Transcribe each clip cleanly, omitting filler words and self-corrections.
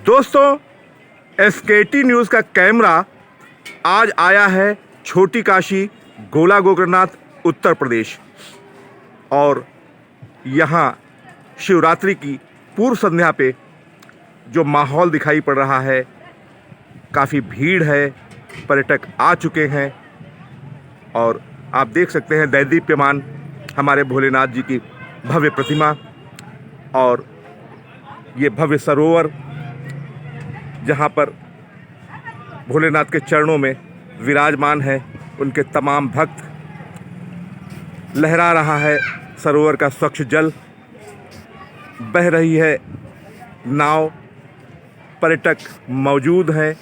दोस्तों, एसकेटी न्यूज़ का कैमरा आज आया है छोटी काशी, गोला गोकर्णनाथ, उत्तर प्रदेश। और यहाँ शिवरात्रि की पूर्व संध्या पे जो माहौल दिखाई पड़ रहा है, काफ़ी भीड़ है, पर्यटक आ चुके हैं और आप देख सकते हैं दैदीप्यमान हमारे भोलेनाथ जी की भव्य प्रतिमा और ये भव्य सरोवर, जहाँ पर भोलेनाथ के चरणों में विराजमान है उनके तमाम भक्त। लहरा रहा है सरोवर का स्वच्छ जल, बह रही है नाव, पर्यटक मौजूद हैं।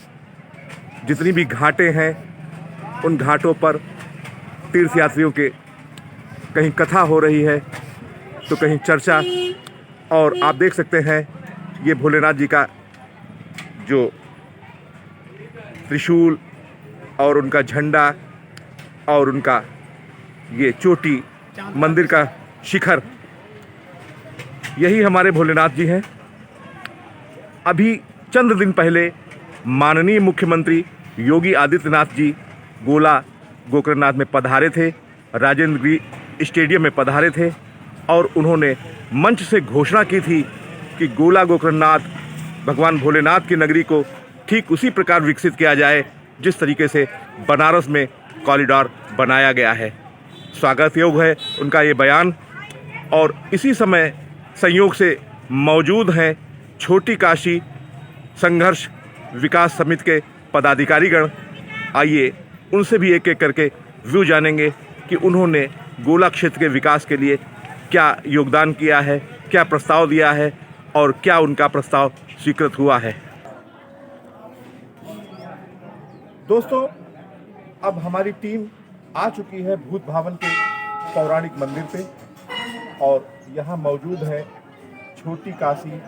जितनी भी घाटें हैं उन घाटों पर तीर्थयात्रियों के कहीं कथा हो रही है तो कहीं चर्चा। और आप देख सकते हैं ये भोलेनाथ जी का जो त्रिशूल और उनका झंडा और उनका ये चोटी, मंदिर का शिखर, यही हमारे भोलेनाथ जी हैं। अभी चंद दिन पहले माननीय मुख्यमंत्री योगी आदित्यनाथ जी गोला गोकर्णनाथ में पधारे थे, राजेंद्र स्टेडियम में पधारे थे और उन्होंने मंच से घोषणा की थी कि गोला गोकर्णनाथ भगवान भोलेनाथ की नगरी को ठीक उसी प्रकार विकसित किया जाए जिस तरीके से बनारस में कॉरिडोर बनाया गया है। स्वागत योग्य है उनका ये बयान। और इसी समय संयोग से मौजूद हैं छोटी काशी संघर्ष विकास समिति के पदाधिकारीगण। आइए उनसे भी एक एक करके व्यू जानेंगे कि उन्होंने गोला क्षेत्र के विकास के लिए क्या योगदान किया है, क्या प्रस्ताव दिया है और क्या उनका प्रस्ताव स्वीकृत हुआ है। दोस्तों, अब हमारी टीम आ चुकी है भूत भवन के पौराणिक मंदिर पे और यहाँ मौजूद है छोटी काशी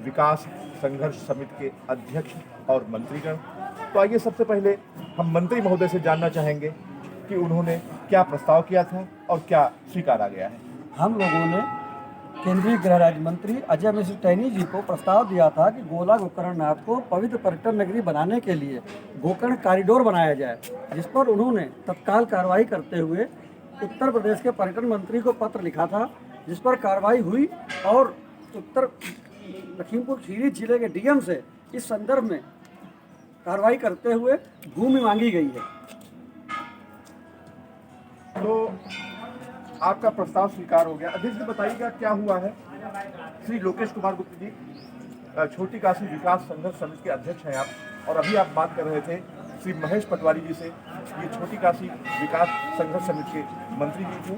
विकास संघर्ष समिति के अध्यक्ष और मंत्रीगण। तो आइए सबसे पहले हम मंत्री महोदय से जानना चाहेंगे कि उन्होंने क्या प्रस्ताव किया था और क्या स्वीकारा गया है। हम लोगों ने केंद्रीय गृह राज्य मंत्री अजय मिश्र टैनी जी को प्रस्ताव दिया था कि गोला गोकर्णनाथ को पवित्र पर्यटन नगरी बनाने के लिए गोकर्ण कॉरिडोर बनाया जाए, जिस पर उन्होंने तत्काल कार्रवाई करते हुए उत्तर प्रदेश के पर्यटन मंत्री को पत्र लिखा था, जिस पर कार्रवाई हुई और उत्तर लखीमपुर खीरी जिले के डीएम से इस संदर्भ में कार्रवाई करते हुए भूमि मांगी गई है। तो आपका प्रस्ताव स्वीकार हो गया। अध्यक्ष जी बताइएगा क्या हुआ है। श्री लोकेश कुमार गुप्ता जी, छोटी काशी विकास संघर्ष समिति के अध्यक्ष हैं आप, और अभी आप बात कर रहे थे श्री महेश पटवारी जी से, ये छोटी काशी विकास संघर्ष समिति के मंत्री जी थे।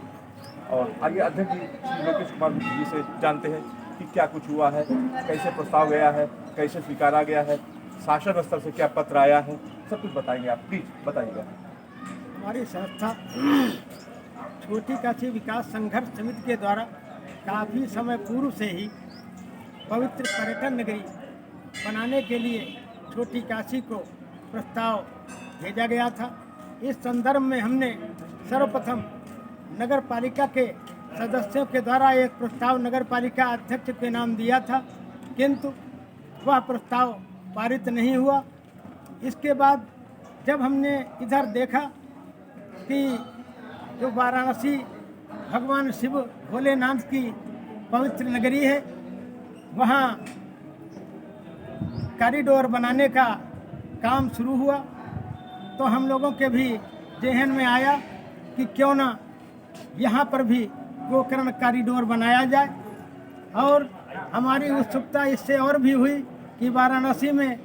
और आइए अध्यक्ष जी श्री लोकेश कुमार गुप्ता जी से जानते हैं कि क्या कुछ हुआ है, कैसे प्रस्ताव गया है, कैसे स्वीकारा गया है, शासन स्तर से क्या पत्र आया है, सब कुछ बताएंगे आप, प्लीज बताइएगा। हमारी संस्था छोटी काशी विकास संघर्ष समिति के द्वारा काफ़ी समय पूर्व से ही पवित्र पर्यटन नगरी बनाने के लिए छोटी काशी को प्रस्ताव भेजा गया था। इस संदर्भ में हमने सर्वप्रथम नगर पालिका के सदस्यों के द्वारा एक प्रस्ताव नगर पालिका अध्यक्ष के नाम दिया था, किंतु वह प्रस्ताव पारित नहीं हुआ। इसके बाद जब हमने इधर देखा कि जो वाराणसी भगवान शिव भोलेनाथ की पवित्र नगरी है, वहाँ कॉरिडोर बनाने का काम शुरू हुआ, तो हम लोगों के भी जहन में आया कि क्यों ना यहाँ पर भी गोकर्ण कॉरिडोर बनाया जाए। और हमारी उत्सुकता इससे और भी हुई कि वाराणसी में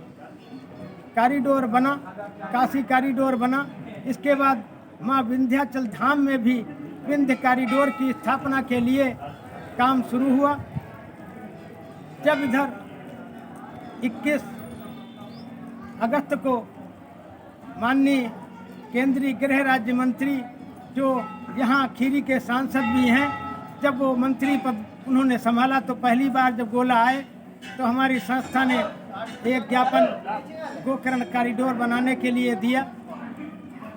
कॉरिडोर बना, काशी कॉरिडोर बना, इसके बाद माँ विंध्याचल धाम में भी विंध्य कॉरिडोर की स्थापना के लिए काम शुरू हुआ। जब इधर 21 अगस्त को माननीय केंद्रीय गृह राज्य मंत्री जो यहाँ खीरी के सांसद भी हैं, जब वो मंत्री पद उन्होंने संभाला तो पहली बार जब गोला आए तो हमारी संस्था ने एक ज्ञापन गोकर्ण कॉरिडोर बनाने के लिए दिया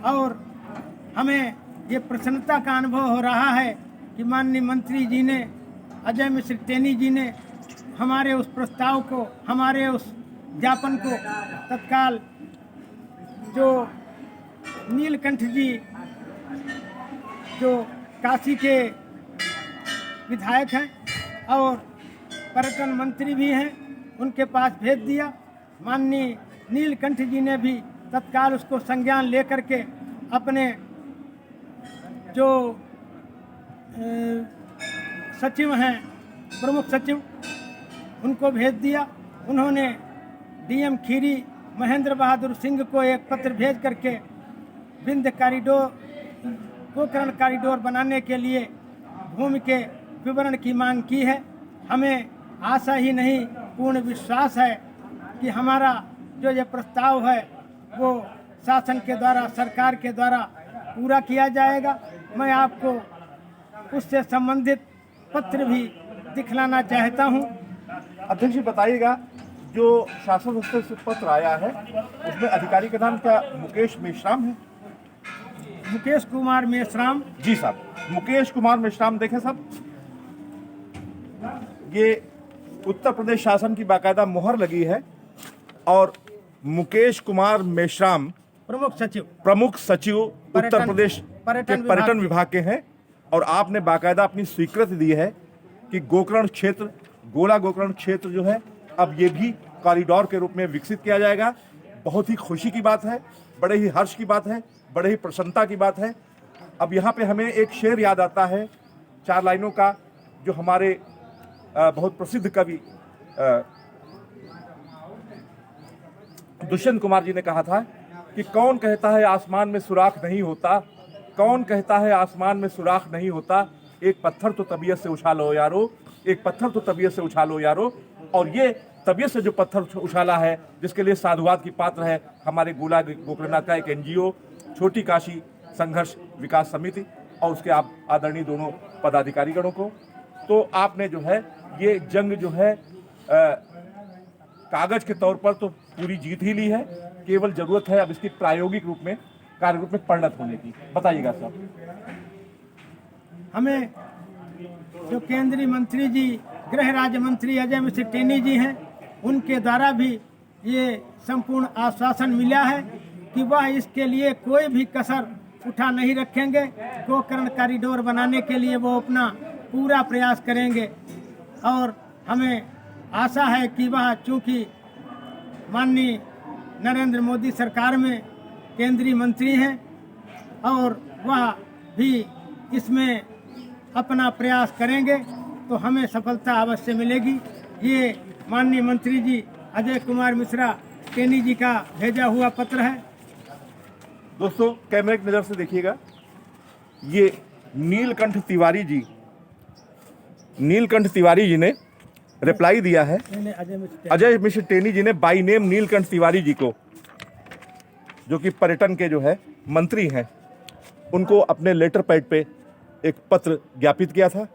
और हमें ये प्रसन्नता का अनुभव हो रहा है कि माननीय मंत्री जी ने, अजय मिश्र टेनी जी ने हमारे उस प्रस्ताव को, हमारे उस ज्ञापन को तत्काल जो नीलकंठ जी जो काशी के विधायक हैं और पर्यटन मंत्री भी हैं, उनके पास भेज दिया। माननीय नीलकंठ जी ने भी तत्काल उसको संज्ञान लेकर के अपने जो सचिव हैं, प्रमुख सचिव, उनको भेज दिया। उन्होंने डीएम खीरी महेंद्र बहादुर सिंह को एक पत्र भेज करके विंध्य कॉरिडोर, गोकर्ण कॉरिडोर बनाने के लिए भूमि के विवरण की मांग की है। हमें आशा ही नहीं, पूर्ण विश्वास है कि हमारा जो ये प्रस्ताव है वो शासन के द्वारा, सरकार के द्वारा पूरा किया जाएगा। मैं आपको उससे संबंधित पत्र भी दिखलाना चाहता हूँ। अध्यक्ष जी बताइएगा, जो शासन स्तर से पत्र आया है उसमें अधिकारी का नाम क्या मुकेश मेश्राम है? मुकेश कुमार मेश्राम जी साहब, मुकेश कुमार मेश्राम। देखें साहब, ये उत्तर प्रदेश शासन की बाकायदा मोहर लगी है और मुकेश कुमार मेश्राम प्रमुख सचिव उत्तर प्रदेश के पर्यटन विभाग के हैं और आपने बाकायदा अपनी स्वीकृति दी है कि गोकर्ण क्षेत्र, गोला गोकर्ण क्षेत्र जो है अब ये भी कॉरिडोर के रूप में विकसित किया जाएगा। बहुत ही खुशी की बात है, बड़े ही हर्ष की बात है, बड़े ही प्रसन्नता की बात है। अब यहाँ पे हमें एक शेर याद आता है 4 लाइनों का, जो हमारे बहुत प्रसिद्ध कवि दुष्यंत कुमार जी ने कहा था कि कौन कहता है आसमान में सुराख नहीं होता, कौन कहता है आसमान में सुराख नहीं होता, एक पत्थर तो तबीयत से उछालो यारो, एक पत्थर तो तबीयत से उछालो यारो। और ये तबीयत से जो पत्थर उछाला है, जिसके लिए साधुवाद की पात्र है हमारे गोला गोकर्णनाथ का एक एनजीओ छोटी काशी संघर्ष विकास समिति और उसके आप आदरणीय दोनों पदाधिकारीगणों को। तो आपने जो है ये जंग जो है कागज के तौर पर तो पूरी जीत ही ली है, केवल जरूरत है अब इसकी प्रायोगिक रूप में, कार्य रूप में परिणत होने की। बताइएगा साहब। हमें जो केंद्रीय मंत्री जी, गृह राज्य मंत्री अजय मिश्र टेनी जी हैं, उनके द्वारा भी ये संपूर्ण आश्वासन मिला है कि वह इसके लिए कोई भी कसर उठा नहीं रखेंगे। गोकर्ण कॉरिडोर बनाने के लिए वो अपना पूरा प्रयास करेंगे और हमें आशा है कि वह, चूँकि माननीय नरेंद्र मोदी सरकार में केंद्रीय मंत्री हैं और वह भी इसमें अपना प्रयास करेंगे, तो हमें सफलता अवश्य मिलेगी। ये माननीय मंत्री जी अजय कुमार मिश्रा टेनी जी का भेजा हुआ पत्र है। दोस्तों कैमरे की नज़र से देखिएगा, ये नीलकंठ तिवारी जी ने रिप्लाई दिया है, अजय मिश्र टेनी जी ने बाई नेम नीलकंठ तिवारी जी को, जो कि पर्यटन के जो है मंत्री हैं, उनको अपने लेटर पैड पे एक पत्र ज्ञापित किया था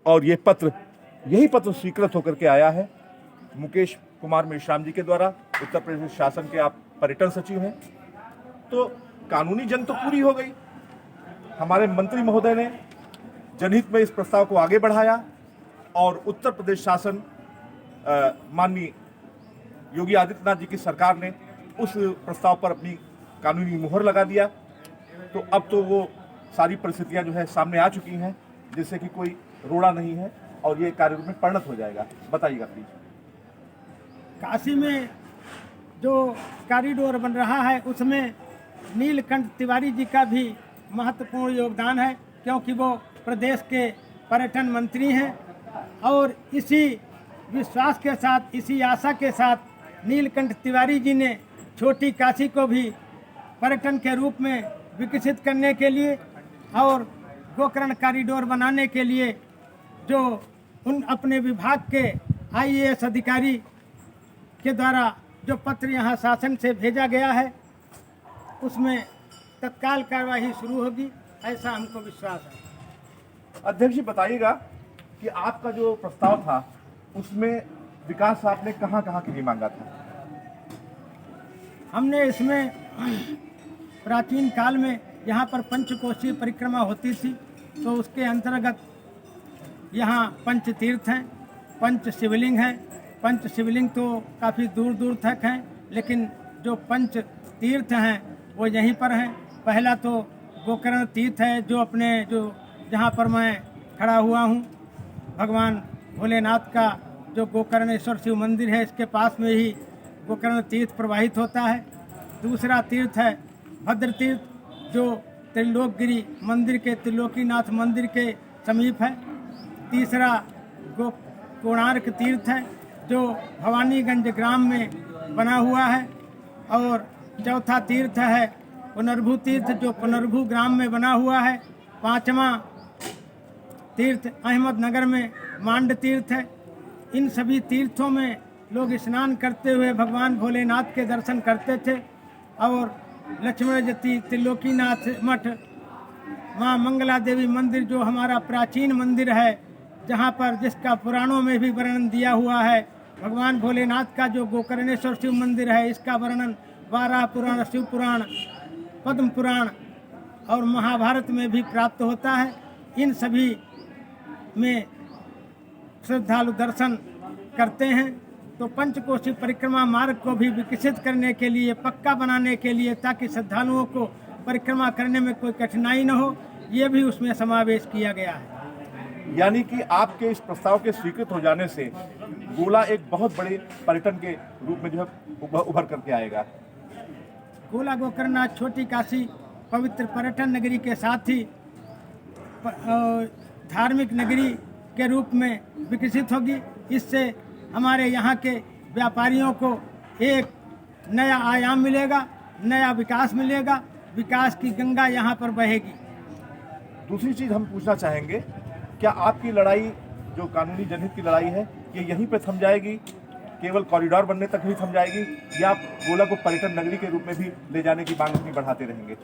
और ये पत्र, यही पत्र स्वीकृत होकर के आया है मुकेश कुमार मेश्राम जी के द्वारा। उत्तर प्रदेश शासन के आप पर्यटन सचिव हैं, तो कानूनी जंग तो पूरी हो गई। हमारे मंत्री महोदय ने जनहित में इस प्रस्ताव को आगे बढ़ाया और उत्तर प्रदेश शासन, माननीय योगी आदित्यनाथ जी की सरकार ने उस प्रस्ताव पर अपनी कानूनी मुहर लगा दिया। तो अब तो वो सारी परिस्थितियां जो है सामने आ चुकी हैं, जिससे कि कोई रोड़ा नहीं है और ये कार्य रूप में परिणत हो जाएगा। बताइएगा प्लीज। काशी में जो कॉरिडोर बन रहा है उसमें नीलकंठ तिवारी जी का भी महत्वपूर्ण योगदान है, क्योंकि वो प्रदेश के पर्यटन मंत्री हैं और इसी विश्वास के साथ, इसी आशा के साथ नीलकंठ तिवारी जी ने छोटी काशी को भी पर्यटन के रूप में विकसित करने के लिए और गोकर्ण कॉरिडोर बनाने के लिए जो उन अपने विभाग के आईएएस अधिकारी के द्वारा जो पत्र यहाँ शासन से भेजा गया है, उसमें तत्काल कार्यवाही शुरू होगी, ऐसा हमको विश्वास है। अध्यक्ष जी बताइएगा कि आपका जो प्रस्ताव था उसमें विकास आपने कहाँ कहाँ के लिए मांगा था? हमने इसमें प्राचीन काल में यहाँ पर पंचकोशीय परिक्रमा होती थी, तो उसके अंतर्गत यहाँ पंच तीर्थ हैं, पंच शिवलिंग हैं, पंच शिवलिंग तो काफ़ी दूर दूर तक हैं, लेकिन जो पंच तीर्थ हैं वो यहीं पर हैं। पहला तो गोकर्ण तीर्थ है, जो जहाँ पर मैं खड़ा हुआ हूँ, भगवान भोलेनाथ का जो गोकर्णेश्वर शिव मंदिर है, इसके पास में ही गोकर्ण तीर्थ प्रवाहित होता है। दूसरा तीर्थ है भद्र तीर्थ, जो त्रिलोकगिरी मंदिर के, त्रिलोकीनाथ मंदिर के समीप है। तीसरा कोणार्क तीर्थ है, जो भवानीगंज ग्राम में बना हुआ है। और चौथा तीर्थ है पुनर्भू तीर्थ, जो पुनर्भू ग्राम में बना हुआ है। पांचवा तीर्थ अहमदनगर में मांड तीर्थ है। इन सभी तीर्थों में लोग स्नान करते हुए भगवान भोलेनाथ के दर्शन करते थे। और लक्ष्मण जति, त्रिलोकीनाथ मठ, माँ मंगला देवी मंदिर, जो हमारा प्राचीन मंदिर है, जहाँ पर जिसका पुराणों में भी वर्णन दिया हुआ है। भगवान भोलेनाथ का जो गोकर्णेश्वर शिव मंदिर है, इसका वर्णन 12 पुराण, शिव पुराण, पद्म पुराण और महाभारत में भी प्राप्त होता है। इन सभी में श्रद्धालु दर्शन करते हैं। तो पंचकोशी परिक्रमा मार्ग को भी विकसित करने के लिए, पक्का बनाने के लिए, ताकि श्रद्धालुओं को परिक्रमा करने में कोई कठिनाई न हो, ये भी उसमें समावेश किया गया है। यानी कि आपके इस प्रस्ताव के स्वीकृत हो जाने से गोला एक बहुत बड़े पर्यटन के रूप में जो है उभर करके आएगा। गोला गोकर्णनाथ छोटी काशी पवित्र पर्यटन नगरी के साथ ही धार्मिक नगरी के रूप में विकसित होगी। इससे हमारे यहाँ के व्यापारियों को एक नया आयाम मिलेगा, नया विकास मिलेगा, विकास की गंगा यहाँ पर बहेगी। दूसरी चीज़ हम पूछना चाहेंगे, क्या आपकी लड़ाई जो कानूनी जनहित की लड़ाई है, ये यहीं पे थम जाएगी, केवल कॉरिडोर बनने तक ही थम जाएगी, या आप गोला को पर्यटन नगरी के रूप में भी ले जाने की मांग अपनी बढ़ाते रहेंगे?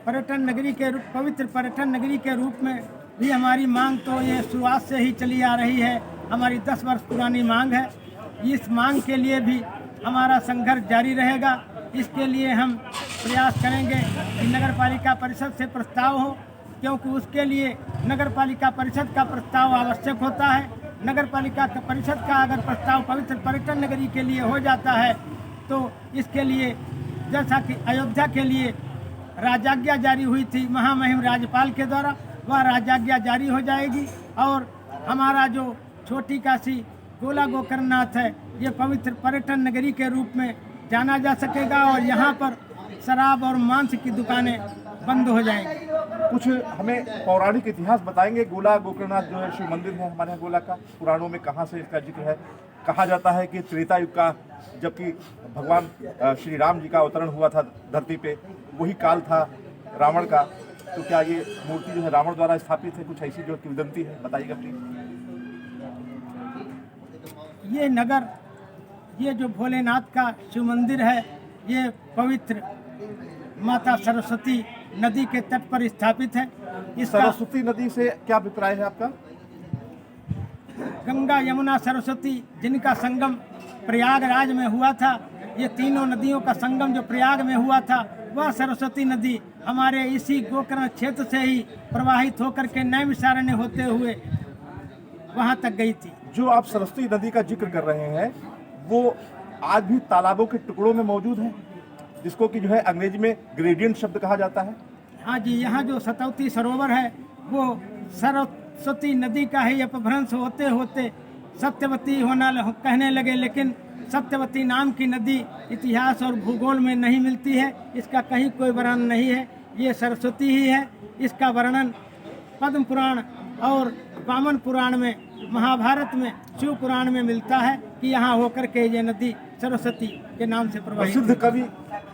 पर्यटन नगरी के रूप, पवित्र पर्यटन नगरी के रूप में भी हमारी मांग तो ये शुरुआत से ही चली आ रही है। हमारी 10 वर्ष पुरानी मांग है। इस मांग के लिए भी हमारा संघर्ष जारी रहेगा। इसके लिए हम प्रयास करेंगे कि नगर पालिका परिषद से प्रस्ताव हो, क्योंकि उसके लिए नगर पालिका परिषद का प्रस्ताव आवश्यक होता है। नगर पालिका परिषद का अगर प्रस्ताव पवित्र पर्यटन नगरी के लिए हो जाता है, तो इसके लिए जैसा कि अयोध्या के लिए राजाज्ञा जारी हुई थी महामहिम राज्यपाल के द्वारा, वह राजाज्ञा जारी हो जाएगी। और हमारा जो छोटी काशी गोला गोकर्णनाथ है, ये पवित्र पर्यटन नगरी के रूप में जाना जा सकेगा और यहाँ पर शराब और मांस की दुकानें बंद हो जाएंगी। कुछ हमें पौराणिक इतिहास बताएंगे? गोला गोकर्णनाथ जो है शिव मंदिर है हमारे यहाँ गोला का, पुराणों में कहाँ से इसका जिक्र है? कहा जाता है कि त्रेता युग का, जबकि भगवान श्री राम जी का अवतरण हुआ था धरती पे, वही काल था रावण का। तो क्या ये मूर्ति जो है रावण द्वारा स्थापित है? कुछ ऐसी जो किंवदंती है, बताइएगा प्लीज। ये नगर, ये जो भोलेनाथ का शिव मंदिर है, ये पवित्र माता सरस्वती नदी के तट पर स्थापित है। सरस्वती नदी से क्या अभिप्राय है आपका? गंगा, यमुना, सरस्वती, जिनका संगम प्रयागराज में हुआ था, ये तीनों नदियों का संगम जो प्रयाग में हुआ था, वह सरस्वती नदी हमारे इसी गोकर्ण क्षेत्र से ही प्रवाहित होकर के नैमिषारण्य होते हुए वहाँ तक गई थी। जो आप सरस्वती नदी का जिक्र कर रहे हैं, वो आज भी तालाबों के टुकड़ों में मौजूद है, जिसको कि जो है अंग्रेजी में ग्रेडियंट शब्द कहा जाता है। हाँ जी, यहाँ जो सतवती सरोवर है, वो सरस्वती नदी का ही अपभ्रंश होते होते सत्यवती होना कहने लगे, लेकिन सत्यवती नाम की नदी इतिहास और भूगोल में नहीं मिलती है। इसका कहीं कोई वर्णन नहीं है, ये सरस्वती ही है। इसका वर्णन पद्म पुराण और वामन पुराण में, महाभारत में, शिव पुराण में मिलता है कि यहाँ होकर के ये नदी सरस्वती के नाम से प्रवाहित। प्रसिद्ध कवि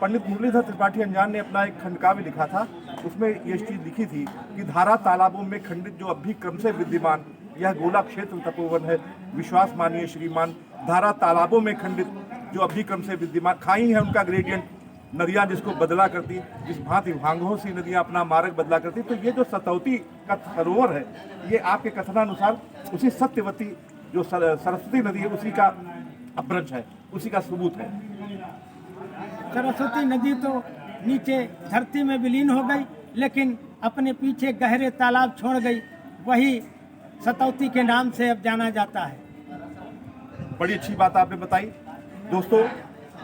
पंडित मुरलीधर त्रिपाठी अनजान ने अपना एक खंड काव्य लिखा था, उसमें ये चीज लिखी थी कि धारा तालाबों में खंडित जो अभी क्रम से विद्यमान, यह गोला क्षेत्र तपोवन है, विश्वास मानिए श्रीमान। धारा तालाबों में खंडित जो अभी क्रम से विद्यमान, खाई है उनका ग्रेडियंट, नदियाँ जिसको बदला करती, जिस भांति भांगों सी नदियाँ अपना मार्ग बदला करती। तो ये जो सतवती का सरोवर है, ये आपके कथनानुसार उसी सत्यवती जो सरस्वती नदी है उसी का अपभ्रंश है, उसी का सबूत है। सरस्वती नदी तो नीचे धरती में विलीन हो गई, लेकिन अपने पीछे गहरे तालाब छोड़ गई, वही सतवती के नाम से अब जाना जाता है। बड़ी अच्छी बात आपने बताई। दोस्तों,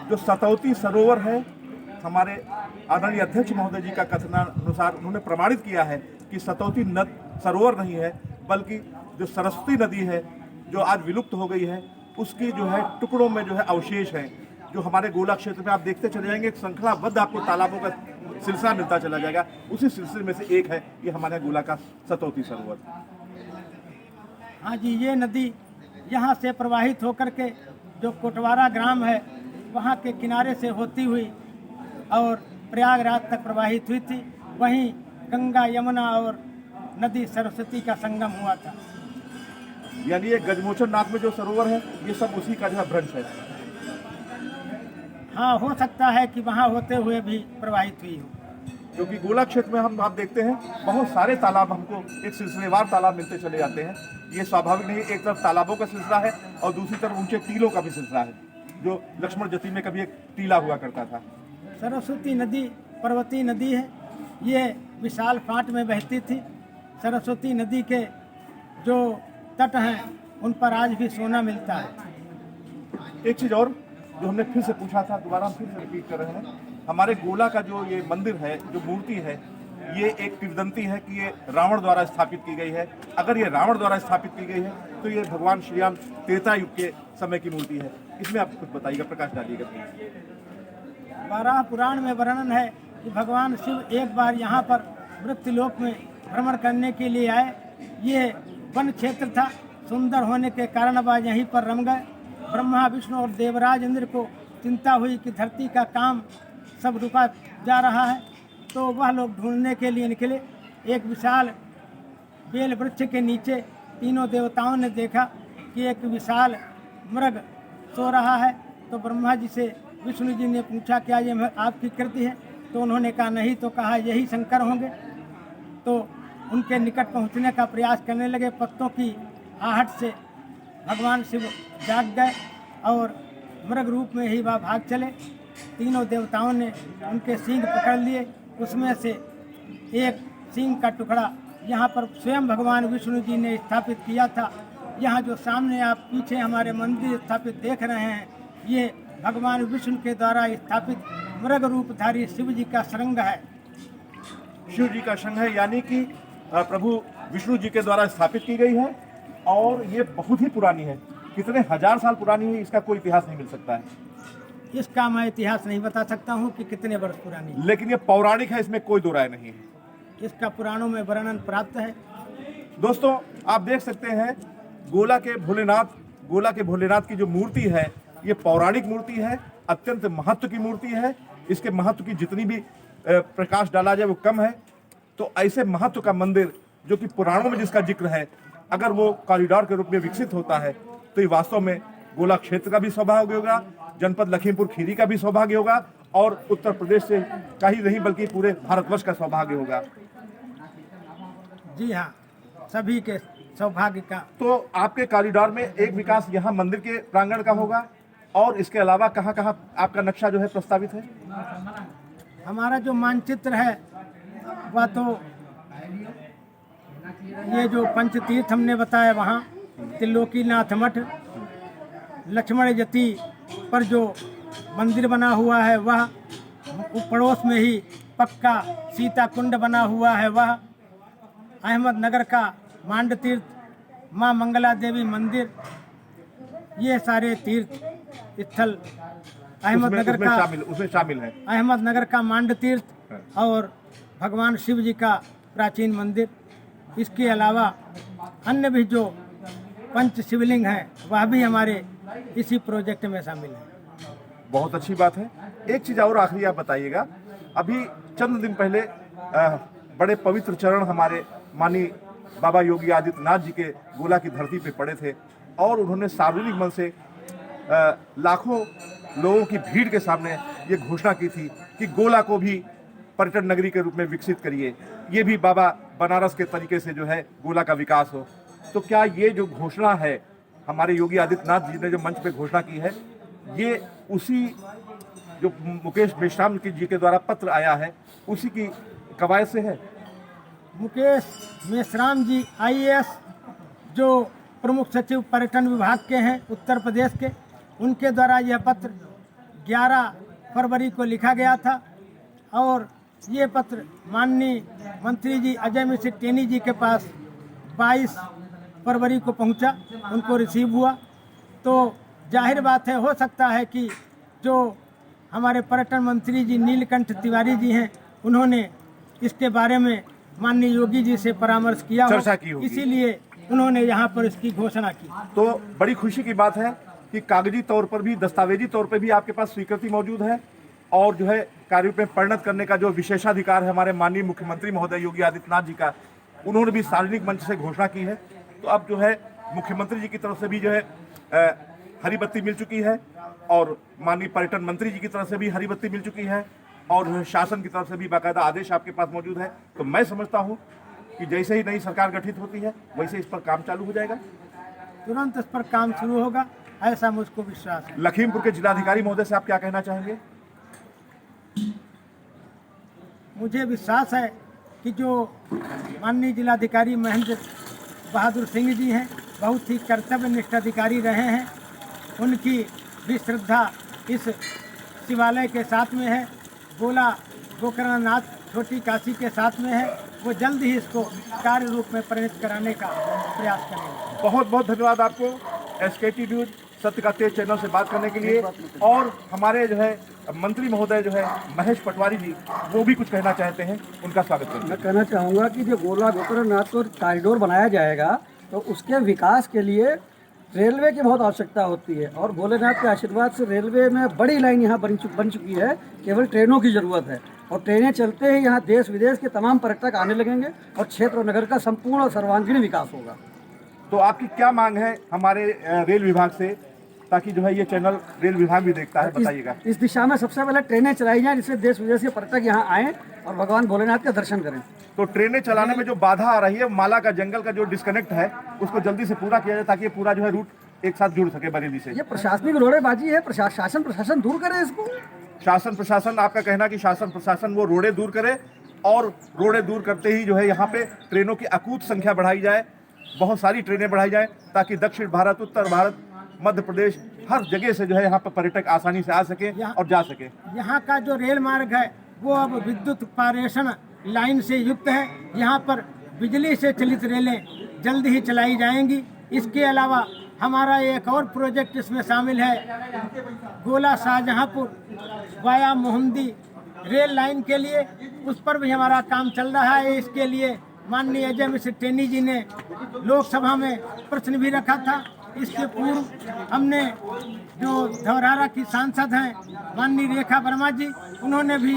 जो सतौती सरोवर है, हमारे आदरणीय अध्यक्ष महोदय जी का कथनानुसार उन्होंने प्रमाणित किया है कि सतौती सरोवर नहीं है, बल्कि जो सरस्वती नदी है जो आज विलुप्त हो गई है, उसकी जो है टुकड़ों में जो है अवशेष हैं, जो हमारे गोला क्षेत्र में आप देखते चले जाएंगे, एक श्रृंखलाबद्ध आपको तालाबों का सिलसिला मिलता चला जाएगा। उसी सिलसिले में से एक है ये हमारे गोला का सतौती सरोवर। हाँ जी, ये नदी यहाँ से प्रवाहित होकर के जो कोटवारा ग्राम है वहाँ के किनारे से होती हुई और प्रयागराज तक प्रवाहित हुई थी। वहीं गंगा, यमुना और नदी सरस्वती का संगम हुआ था। यानी ये गजमोचन नाथ में जो सरोवर है, ये सब उसी का जो है भ्रंश है। हाँ, हो सकता है कि वहाँ होते हुए भी प्रवाहित हुई हो, क्योंकि गोला क्षेत्र में हम आप देखते हैं बहुत सारे तालाब हमको एक सिलसिलेवार तालाब मिलते चले जाते हैं। ये स्वाभाविक नहीं, एक तरफ तालाबों का सिलसिला है और दूसरी तरफ ऊंचे टीलों का भी सिलसिला है, जो लक्ष्मण जती में कभी एक टीला हुआ करता था। सरस्वती नदी पर्वतीय नदी है। ये विशाल फाट में बहती थी। सरस्वती नदी के जो तट हैं उन पर आज भी सोना मिलता है। एक चीज़ और जो हमने फिर से पूछा था, दोबारा हम फिर से रिपीट कर रहे हैं, हमारे गोला का जो ये मंदिर है, जो मूर्ति है, ये एक किंवदंती है कि ये रावण द्वारा स्थापित की गई है। अगर ये रावण द्वारा स्थापित की गई है तो ये भगवान श्री राम त्रेता युग के समय की मूर्ति है। इसमें आप कुछ बताइएगा, प्रकाश डालिएगा प्लीज। बारह पुराण में वर्णन है कि भगवान शिव एक बार यहाँ पर मृत्युलोक में भ्रमण करने के लिए आए। ये वन क्षेत्र था, सुंदर होने के कारण वह यहीं पर रम गए। ब्रह्मा, विष्णु और देवराज इंद्र को चिंता हुई कि धरती का काम सब रुका जा रहा है, तो वह लोग ढूंढने के लिए निकले। एक विशाल बेल वृक्ष के नीचे तीनों देवताओं ने देखा कि एक विशाल मृग सो रहा है। तो ब्रह्मा जी से विष्णु जी ने पूछा, क्या ये आपकी कृति है? तो उन्होंने कहा नहीं। तो कहा यही शंकर होंगे। तो उनके निकट पहुंचने का प्रयास करने लगे। पत्तों की आहट से भगवान शिव जाग गए और मृग रूप में ही वह भाग चले। तीनों देवताओं ने उनके सींग पकड़ लिए। उसमें से एक सींग का टुकड़ा यहाँ पर स्वयं भगवान विष्णु जी ने स्थापित किया था। यहाँ जो सामने आप पीछे हमारे मंदिर स्थापित देख रहे हैं, ये भगवान विष्णु के द्वारा स्थापित मृग रूपधारी शिव जी का श्रृंग है। शिव जी का शंख है, यानी कि प्रभु विष्णु जी के द्वारा स्थापित की गई है और ये बहुत ही पुरानी है। कितने हजार साल पुरानी है, इसका कोई इतिहास नहीं मिल सकता है। इसका मैं इतिहास नहीं बता सकता हूँ कि कितने वर्ष पुरानी है, लेकिन ये पौराणिक है, इसमें कोई दो राय नहीं है। इसका पुराणों में वर्णन प्राप्त है। दोस्तों, आप देख सकते हैं गोला के भोलेनाथ की जो मूर्ति है, ये पौराणिक मूर्ति है, अत्यंत महत्व की मूर्ति है। इसके महत्व की जितनी भी प्रकाश डाला जाए वो कम है। तो ऐसे महत्व का मंदिर जो कि पुराणों में जिसका जिक्र है, अगर वो कॉरिडोर के रूप में विकसित होता है तो ये वास्तव में गोला क्षेत्र का भी सौभाग्य होगा, जनपद लखीमपुर खीरी का भी सौभाग्य होगा और उत्तर प्रदेश से का ही नहीं बल्कि पूरे भारतवर्ष का सौभाग्य होगा। जी हाँ, सभी के सौभाग्य का। तो आपके कॉरिडोर में एक विकास यहाँ मंदिर के प्रांगण का होगा और इसके अलावा कहाँ कहाँ आपका नक्शा जो है प्रस्तावित है? हमारा जो मानचित्र है वह तो ये जो पंचतीर्थ हमने बताया, वहाँ त्रिलोकीनाथ मठ, लक्ष्मण जती पर जो मंदिर बना हुआ है वह, पड़ोस में ही पक्का सीता कुंड बना हुआ है वह, अहमदनगर का मांड तीर्थ, माँ मंगला देवी मंदिर, ये सारे तीर्थ स्थल अहमदनगर का उसमें शामिल है। अहमदनगर का मांड तीर्थ और भगवान शिव जी का प्राचीन मंदिर। इसके अलावा अन्य भी जो पंच शिवलिंग हैं वह भी हमारे इसी प्रोजेक्ट में शामिल है। बहुत अच्छी बात है। एक चीज़ और आखिरी आप बताइएगा, अभी चंद दिन पहले बड़े पवित्र चरण हमारे माननीय बाबा योगी आदित्यनाथ जी के गोला की धरती पे पड़े थे और उन्होंने सार्वजनिक मन से लाखों लोगों की भीड़ के सामने ये घोषणा की थी कि गोला को भी पर्यटन नगरी के रूप में विकसित करिए, ये भी बाबा बनारस के तरीके से जो है गोला का विकास हो। तो क्या ये जो घोषणा है हमारे योगी आदित्यनाथ जी ने जो मंच पे घोषणा की है, ये उसी जो मुकेश मेश्राम जी के द्वारा पत्र आया है उसी की कवायद से है? मुकेश मेश्राम जी IAS जो प्रमुख सचिव पर्यटन विभाग के हैं उत्तर प्रदेश के, उनके द्वारा यह पत्र 11 फरवरी को लिखा गया था और ये पत्र माननीय मंत्री जी अजय मिश्र टेनी जी के पास 22 फरवरी को पहुंचा, उनको रिसीव हुआ। तो जाहिर बात है, हो सकता है कि जो हमारे पर्यटन मंत्री जी नीलकंठ तिवारी जी हैं, उन्होंने इसके बारे में माननीय योगी जी से परामर्श किया, चर्चा की होगी। इसीलिए उन्होंने यहाँ पर इसकी घोषणा की। तो बड़ी खुशी की बात है कि कागजी तौर पर भी, दस्तावेजी तौर पर भी आपके पास स्वीकृति मौजूद है और जो है कार्य में परिणत करने का जो विशेषाधिकार है हमारे माननीय मुख्यमंत्री महोदय योगी आदित्यनाथ जी का, उन्होंने भी सार्वजनिक मंच से घोषणा की है। तो अब जो है मुख्यमंत्री जी की तरफ से भी जो है हरी बत्ती मिल चुकी है और माननीय पर्यटन मंत्री जी की तरफ से भी हरी बत्ती मिल चुकी है और शासन की तरफ से भी बाकायदा आदेश आपके पास मौजूद है। तो मैं समझता हूँ कि जैसे ही नई सरकार गठित होती है वैसे इस पर काम चालू हो जाएगा, तुरंत इस पर काम शुरू होगा, ऐसा मुझको विश्वास है। लखीमपुर के जिलाधिकारी महोदय से आप क्या कहना चाहेंगे? मुझे विश्वास है कि जो माननीय जिलाधिकारी महेंद्र बहादुर सिंह जी हैं, बहुत ही कर्तव्यनिष्ठ अधिकारी रहे हैं, उनकी भी श्रद्धा इस शिवालय के साथ में है, गोला गोकर्णनाथ छोटी काशी के साथ में है। वो जल्द ही इसको कार्य रूप में परिणत कराने का प्रयास करेंगे। बहुत बहुत धन्यवाद आपको SKT न्यूज सत्य का तेज चैनल से बात करने के लिए। और हमारे जो है मंत्री महोदय जो है महेश पटवारी जी, वो भी कुछ कहना चाहते हैं, उनका स्वागत करते हैं। मैं कहना चाहूँगा कि जो गोला गोकर्णनाथ को कॉरिडोर बनाया जाएगा तो उसके विकास के लिए रेलवे की बहुत आवश्यकता होती है और भोलेनाथ के आशीर्वाद से रेलवे में बड़ी लाइन यहाँ बन चुकी है। केवल ट्रेनों की ज़रूरत है और ट्रेनें चलते ही यहाँ देश विदेश के तमाम पर्यटक आने लगेंगे और क्षेत्र और नगर का संपूर्ण और सर्वांगीण विकास होगा। तो आपकी क्या मांग है हमारे रेल विभाग से, ताकि जो है ये चैनल रेल विभाग भी देखता है, बताइएगा। इस दिशा में सबसे पहले ट्रेनें चलाई जाएं जिससे देश विदेश के पर्यटक यहाँ आएँ और भगवान भोलेनाथ का दर्शन करें। तो ट्रेनें चलाने में जो बाधा आ रही है, माला का जंगल का जो डिस्कनेक्ट है, उसको जल्दी से पूरा किया जाए ताकि ये पूरा जो है रूट एक साथ जुड़ सके बरेली से। ये प्रशासनिक रोड़ेबाजी है, शासन प्रशासन दूर करे इसको। शासन प्रशासन, आपका कहना कि शासन प्रशासन वो रोड़े दूर करे और रोड़े दूर करते ही जो है यहाँ पे ट्रेनों की अकूत संख्या बढ़ाई जाए, बहुत सारी ट्रेनें बढ़ाई जाए ताकि दक्षिण भारत, उत्तर भारत, मध्य प्रदेश, हर जगह से जो है यहाँ पर पर्यटक आसानी से आ सके और जा सके। यहाँ का जो रेल मार्ग है वो अब विद्युत पारेषण लाइन से युक्त है। यहाँ पर बिजली से चलित रेलें जल्द ही चलाई जाएंगी। इसके अलावा हमारा एक और प्रोजेक्ट इसमें शामिल है, गोला शाहजहांपुर वाया मोहम्मदी रेल लाइन के लिए, उस पर भी हमारा काम चल रहा है। इसके लिए माननीय अजय मिश्र टेनी जी ने लोकसभा में प्रश्न भी रखा था। इसके पूर्व हमने जो धौरहरा की सांसद हैं माननीय रेखा वर्मा जी, उन्होंने भी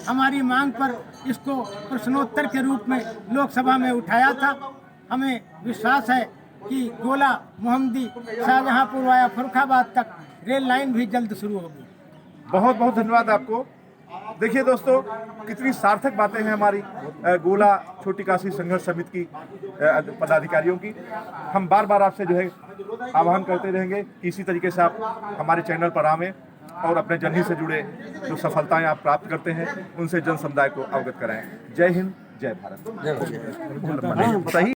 हमारी मांग पर इसको प्रश्नोत्तर के रूप में लोकसभा में उठाया था। हमें विश्वास है कि गोला मोहम्मदी शाहजहांपुर वाया फर्रुखाबाद तक रेल लाइन भी जल्द शुरू होगी। बहुत बहुत धन्यवाद आपको। देखिए दोस्तों, कितनी सार्थक बातें हैं हमारी गोला छोटी काशी संघर्ष समिति की पदाधिकारियों की। हम बार बार आपसे जो है आह्वान करते रहेंगे कि इसी तरीके से आप हमारे चैनल पर आवें और अपने जनहित से जुड़े जो सफलताएं आप प्राप्त करते हैं उनसे जन समुदाय को अवगत कराएं। जय हिंद, जय भारत। बताइए।